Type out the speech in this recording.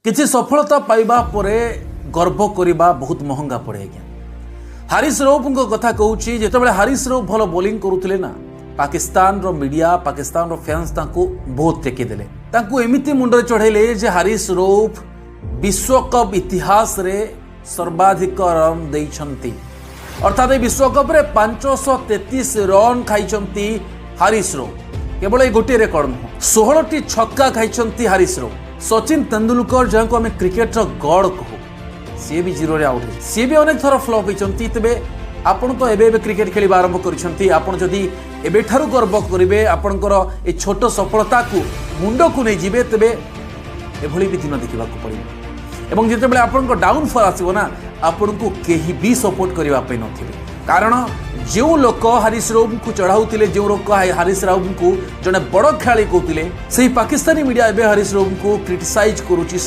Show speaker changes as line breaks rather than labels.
किसी सफलता पाइबा परे गर्व करने बहुत महंगा पड़े आज्ञा। हारिस रऊफ कथा कहूँ जिते हारिस रऊफ भल बोलिंग करुले ना पाकिस्तान रो मीडिया पाकिस्तान रो फैंस तांको बहुत टेकीदेले एमती मुंडे चढ़ेले जे हारिस रऊफ विश्वकप इतिहास रे सर्वाधिक रन देइछंती अर्थात विश्वकप रे 533 रन खाइछंती हारिस रऊफ। केवल ये गोटे रेकर्ड नुह 16टी छक्का खाइछंती हारिस रऊफ। सचिन तेंदुलकर जहाँ आम क्रिकेट गॉड कहू सी भी 0 आउट है सी भी अनेक थर फ्लॉप होती। तेरे आपण तो एबे क्रिकेट खेल आरंभ करी एबेठारु गर्व करेंगे आपणकर ये छोट सफलता को मुंड को नहीं जीवे तेबे एभली भी दिन देखा पड़े और जिते आप डाउनफॉल आसो ना आपण को कहीं भी सपोर्ट करने नथिबे कारण जो लोक हारिस रऊफ को चढ़ाऊले जो लोक हारिस रऊफ को जड़े बड़ खेलाड़ी कहते से पाकिस्तानी मीडिया एवं हारिस रऊफ को क्रिटिसाइज करुच्ची।